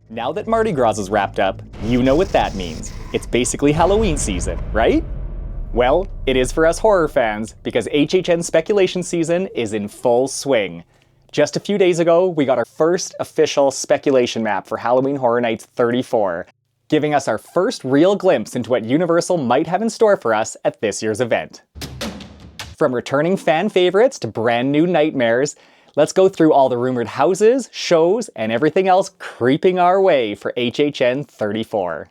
Now that Mardi Gras is wrapped up, you know what that means. It's basically Halloween season, right? Well, it is for us horror fans, because HHN speculation season is in full swing. Just a few days ago, we got our first official speculation map for Halloween Horror Nights 34, giving us our first real glimpse into what Universal might have in store for us at this year's event. From returning fan favorites to brand new nightmares, let's go through all the rumored houses, shows, and everything else creeping our way for HHN 34.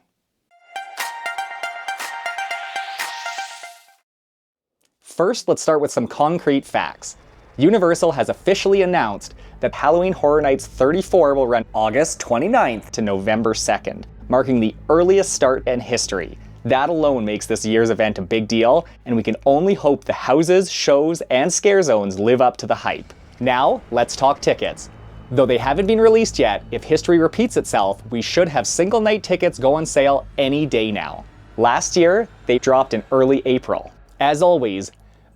First, let's start with some concrete facts. Universal has officially announced that Halloween Horror Nights 34 will run August 29th to November 2nd, marking the earliest start in history. That alone makes this year's event a big deal, and we can only hope the houses, shows, and scare zones live up to the hype. Now, let's talk tickets. Though they haven't been released yet, if history repeats itself, we should have single night tickets go on sale any day now. Last year, they dropped in early April. As always,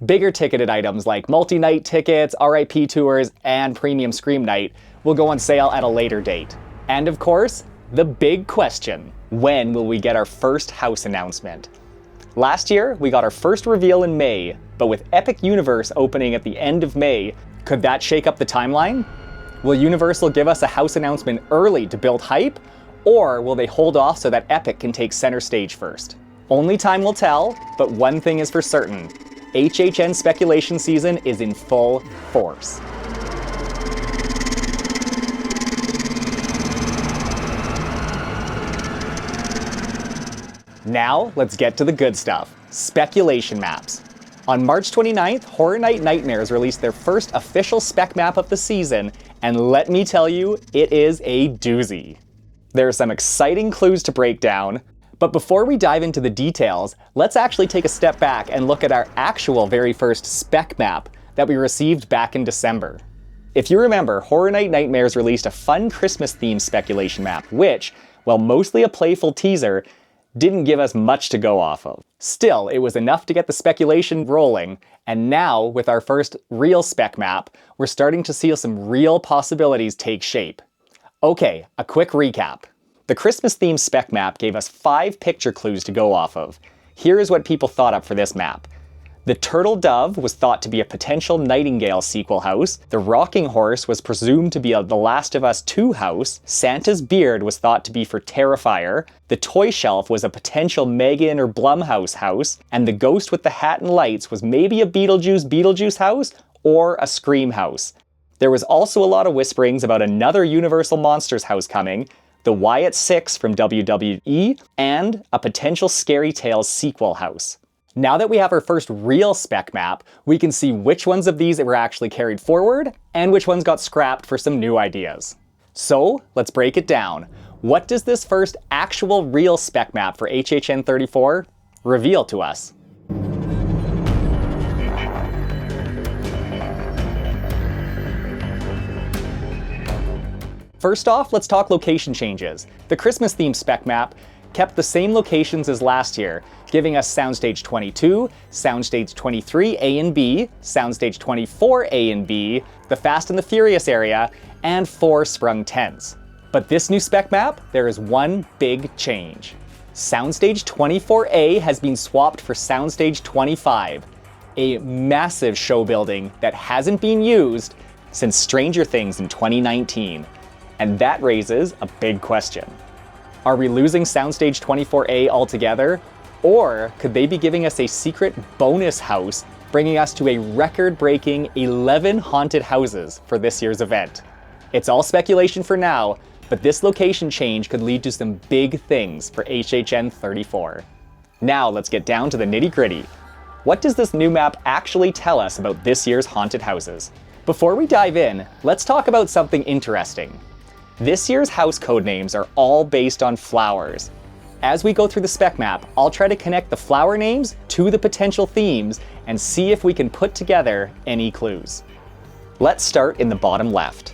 bigger ticketed items like multi-night tickets, RIP tours, and premium Scream Night will go on sale at a later date. And of course, the big question: when will we get our first house announcement? Last year, we got our first reveal in May, but with Epic Universe opening at the end of May, could that shake up the timeline? Will Universal give us a house announcement early to build hype, or will they hold off so that Epic can take center stage first? Only time will tell, but one thing is for certain: HHN speculation season is in full force. Now, let's get to the good stuff: speculation maps. On March 29th, Horror Night Nightmares released their first official spec map of the season, and let me tell you, it is a doozy. There are some exciting clues to break down, but before we dive into the details, let's actually take a step back and look at our actual very first spec map that we received back in December. If you remember, Horror Night Nightmares released a fun Christmas-themed speculation map, which, while mostly a playful teaser, didn't give us much to go off of. Still, it was enough to get the speculation rolling, and now, with our first real spec map, we're starting to see some real possibilities take shape. Okay, a quick recap. The Christmas-themed spec map gave us 5 picture clues to go off of. Here is what people thought up for this map. The Turtle Dove was thought to be a potential Nightingale sequel house. The Rocking Horse was presumed to be a The Last of Us 2 house. Santa's Beard was thought to be for Terrifier. The Toy Shelf was a potential Megan or Blumhouse house. And the Ghost with the Hat and Lights was maybe a Beetlejuice house or a Scream house. There was also a lot of whisperings about another Universal Monsters house coming, the Wyatt 6 from WWE, and a potential Scary Tales sequel house. Now that we have our first real spec map, we can see which ones of these were actually carried forward and which ones got scrapped for some new ideas. So, let's break it down. What does this first actual real spec map for HHN 34 reveal to us? First off, let's talk location changes. The Christmas-themed spec map kept the same locations as last year, giving us Soundstage 22, Soundstage 23 A and B, Soundstage 24 A and B, the Fast and the Furious area, and 4 sprung tents. But this new spec map, there is one big change. Soundstage 24A has been swapped for Soundstage 25, a massive show building that hasn't been used since Stranger Things in 2019. And that raises a big question. Are we losing Soundstage 24A altogether? Or could they be giving us a secret bonus house, bringing us to a record-breaking 11 haunted houses for this year's event? It's all speculation for now, but this location change could lead to some big things for HHN 34. Now let's get down to the nitty-gritty. What does this new map actually tell us about this year's haunted houses? Before we dive in, let's talk about something interesting. This year's house codenames are all based on flowers. As we go through the spec map, I'll try to connect the flower names to the potential themes and see if we can put together any clues. Let's start in the bottom left.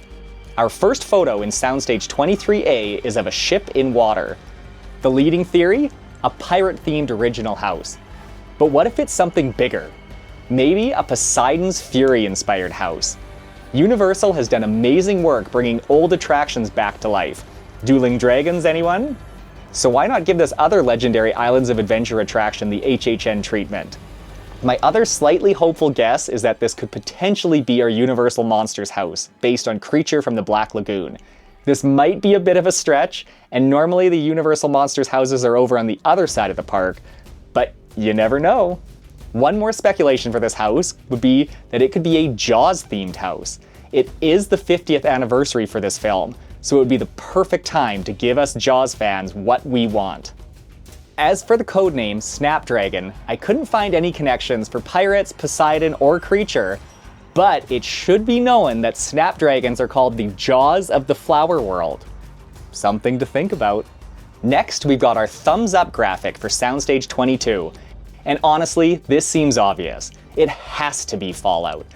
Our first photo in Soundstage 23A is of a ship in water. The leading theory? A pirate-themed original house. But what if it's something bigger? Maybe a Poseidon's Fury-inspired house. Universal has done amazing work bringing old attractions back to life. Dueling Dragons, anyone? So why not give this other legendary Islands of Adventure attraction the HHN treatment? My other slightly hopeful guess is that this could potentially be our Universal Monsters house, based on Creature from the Black Lagoon. This might be a bit of a stretch, and normally the Universal Monsters houses are over on the other side of the park, but you never know. One more speculation for this house would be that it could be a Jaws-themed house. It is the 50th anniversary for this film, so it would be the perfect time to give us Jaws fans what we want. As for the codename Snapdragon, I couldn't find any connections for pirates, Poseidon, or Creature, but it should be known that Snapdragons are called the Jaws of the Flower World. Something to think about. Next, we've got our thumbs up graphic for Soundstage 22. And honestly, this seems obvious. It has to be Fallout.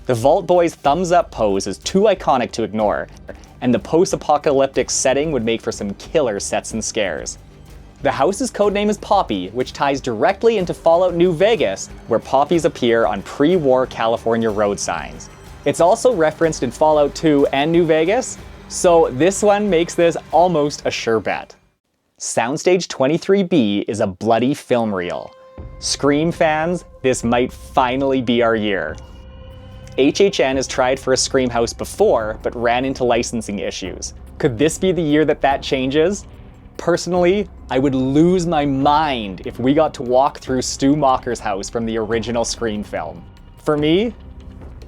The Vault Boy's thumbs up pose is too iconic to ignore, and the post-apocalyptic setting would make for some killer sets and scares. The house's codename is Poppy, which ties directly into Fallout New Vegas, where poppies appear on pre-war California road signs. It's also referenced in Fallout 2 and New Vegas, so this one makes this almost a sure bet. Soundstage 23B is a bloody film reel. Scream fans, this might finally be our year. HHN has tried for a Scream house before, but ran into licensing issues. Could this be the year that changes? Personally, I would lose my mind if we got to walk through Stu Macher's house from the original Scream film. For me,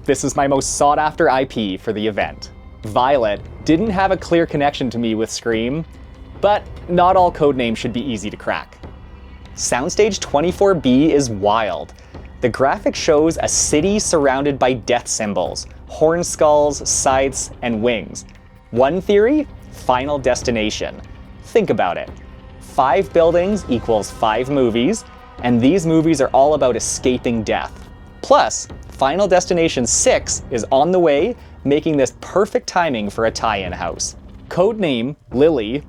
this is my most sought-after IP for the event. Violet didn't have a clear connection to me with Scream, but not all codenames should be easy to crack. Soundstage 24B is wild. The graphic shows a city surrounded by death symbols, horn skulls, scythes, and wings. One theory? Final Destination. Think about it. 5 buildings equals 5 movies, and these movies are all about escaping death. Plus, Final Destination 6 is on the way, making this perfect timing for a tie-in house. Codename Lily.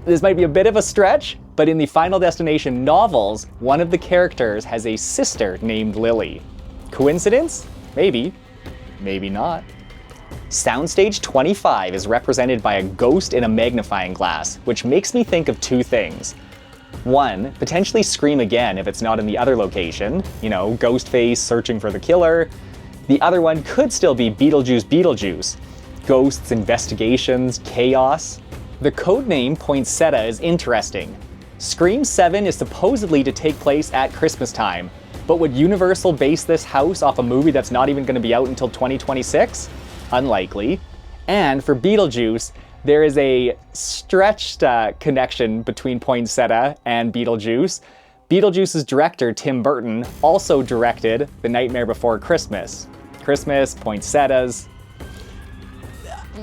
This might be a bit of a stretch, but in the Final Destination novels, one of the characters has a sister named Lily. Coincidence? Maybe. Maybe not. Soundstage 25 is represented by a ghost in a magnifying glass, which makes me think of 2 things. One, potentially Scream again if it's not in the other location, Ghostface searching for the killer. The other one could still be Beetlejuice. Ghosts, investigations, chaos. The codename Poinsettia is interesting. Scream 7 is supposedly to take place at Christmas time, but would Universal base this house off a movie that's not even going to be out until 2026? Unlikely. And for Beetlejuice, there is a stretched connection between Poinsettia and Beetlejuice. Beetlejuice's director, Tim Burton, also directed The Nightmare Before Christmas. Christmas, poinsettias,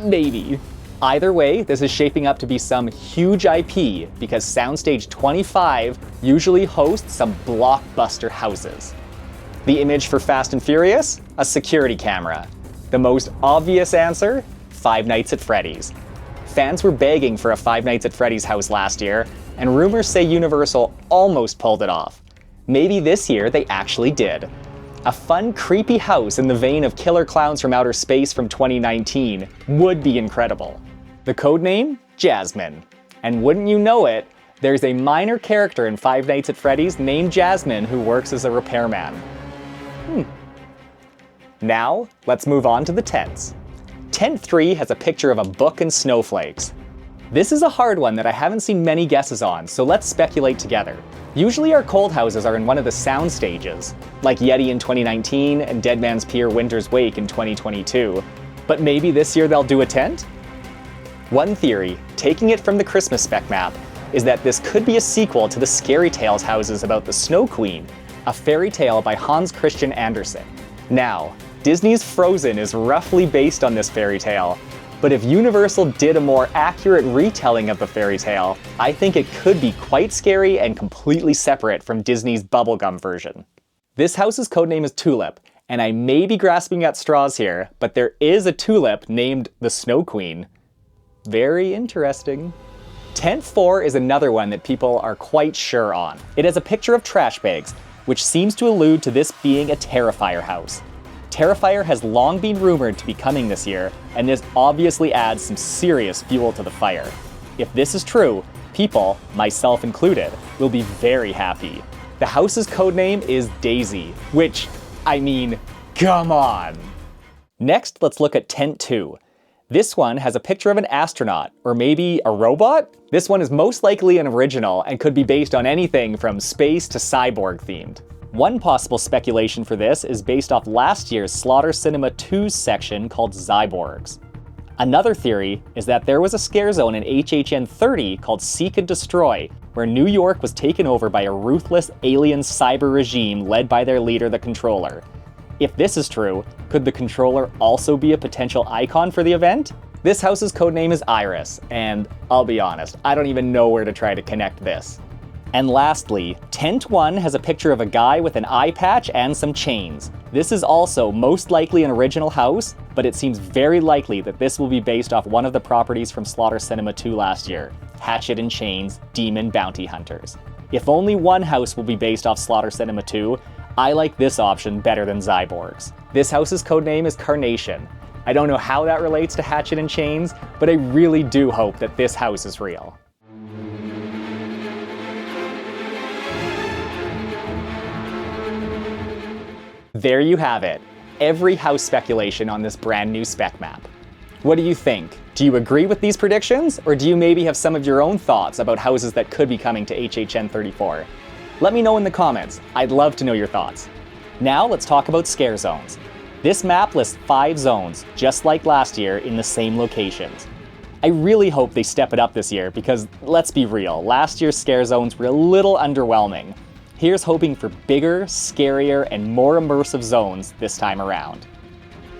maybe. Either way, this is shaping up to be some huge IP because Soundstage 25 usually hosts some blockbuster houses. The image for Fast and Furious? A security camera. The most obvious answer? Five Nights at Freddy's. Fans were begging for a Five Nights at Freddy's house last year, and rumors say Universal almost pulled it off. Maybe this year they actually did. A fun, creepy house in the vein of Killer Clowns from Outer Space from 2019 would be incredible. The codename? Jasmine. And wouldn't you know it, there's a minor character in Five Nights at Freddy's named Jasmine who works as a repairman. Now, let's move on to the tents. Tent 3 has a picture of a book and snowflakes. This is a hard one that I haven't seen many guesses on, so let's speculate together. Usually our cold houses are in one of the sound stages, like Yeti in 2019 and Dead Man's Pier Winter's Wake in 2022. But maybe this year they'll do a tent? One theory, taking it from the Christmas spec map, is that this could be a sequel to the Scary Tales houses about the Snow Queen, a fairy tale by Hans Christian Andersen. Now, Disney's Frozen is roughly based on this fairy tale, but if Universal did a more accurate retelling of the fairy tale, I think it could be quite scary and completely separate from Disney's bubblegum version. This house's codename is Tulip, and I may be grasping at straws here, but there is a tulip named the Snow Queen. Very interesting. Tent 4 is another one that people are quite sure on. It has a picture of trash bags, which seems to allude to this being a Terrifier house. Terrifier has long been rumored to be coming this year, and this obviously adds some serious fuel to the fire. If this is true, people, myself included, will be very happy. The house's codename is Daisy, which, I mean, come on! Next, let's look at Tent 2. This one has a picture of an astronaut, or maybe a robot? This one is most likely an original and could be based on anything from space to cyborg themed. One possible speculation for this is based off last year's Slaughter Cinema 2's section called Zyborgs. Another theory is that there was a scare zone in HHN 30 called Seek and Destroy, where New York was taken over by a ruthless alien cyber regime led by their leader, the Controller. If this is true, could the Controller also be a potential icon for the event? This house's codename is Iris, and I'll be honest, I don't even know where to try to connect this. And lastly, Tent 1 has a picture of a guy with an eye patch and some chains. This is also most likely an original house, but it seems very likely that this will be based off one of the properties from Slaughter Cinema 2 last year, Hatchet and Chains, Demon Bounty Hunters. If only one house will be based off Slaughter Cinema 2, I like this option better than Zyborgs. This house's codename is Carnation. I don't know how that relates to Hatchet and Chains, but I really do hope that this house is real. There you have it, every house speculation on this brand new spec map. What do you think? Do you agree with these predictions, or do you maybe have some of your own thoughts about houses that could be coming to HHN 34? Let me know in the comments, I'd love to know your thoughts. Now let's talk about scare zones. This map lists 5 zones, just like last year, in the same locations. I really hope they step it up this year because, let's be real, last year's scare zones were a little underwhelming. Here's hoping for bigger, scarier, and more immersive zones this time around.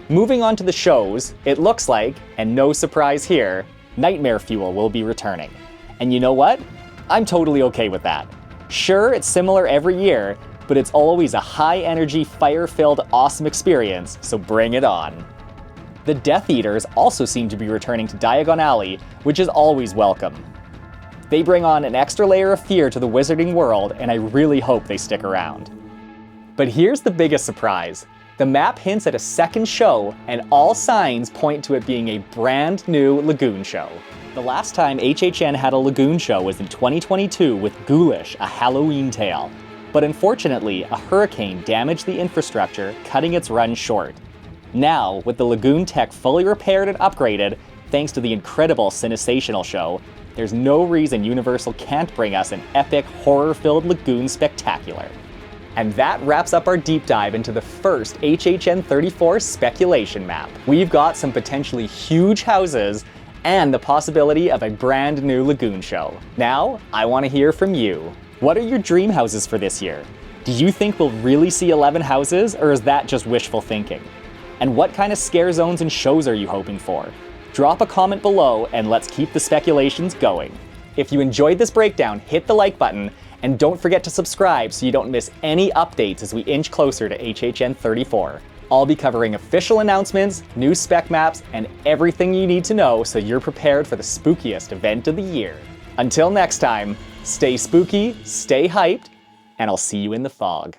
Moving on to the shows, it looks like, and no surprise here, Nightmare Fuel will be returning. And you know what? I'm totally okay with that. Sure, it's similar every year, but it's always a high-energy, fire-filled, awesome experience, so bring it on. The Death Eaters also seem to be returning to Diagon Alley, which is always welcome. They bring on an extra layer of fear to the wizarding world, and I really hope they stick around. But here's the biggest surprise. The map hints at a second show, and all signs point to it being a brand new Lagoon show. The last time HHN had a Lagoon show was in 2022 with Ghoulish, a Halloween tale. But unfortunately, a hurricane damaged the infrastructure, cutting its run short. Now, with the Lagoon tech fully repaired and upgraded, thanks to the incredible Cinesational show, there's no reason Universal can't bring us an epic, horror-filled Lagoon spectacular. And that wraps up our deep dive into the first HHN 34 speculation map. We've got some potentially huge houses and the possibility of a brand new Lagoon show. Now, I want to hear from you. What are your dream houses for this year? Do you think we'll really see 11 houses, or is that just wishful thinking? And what kind of scare zones and shows are you hoping for? Drop a comment below and let's keep the speculations going. If you enjoyed this breakdown, hit the like button, and don't forget to subscribe so you don't miss any updates as we inch closer to HHN 34. I'll be covering official announcements, new spec maps, and everything you need to know so you're prepared for the spookiest event of the year. Until next time, stay spooky, stay hyped, and I'll see you in the fog.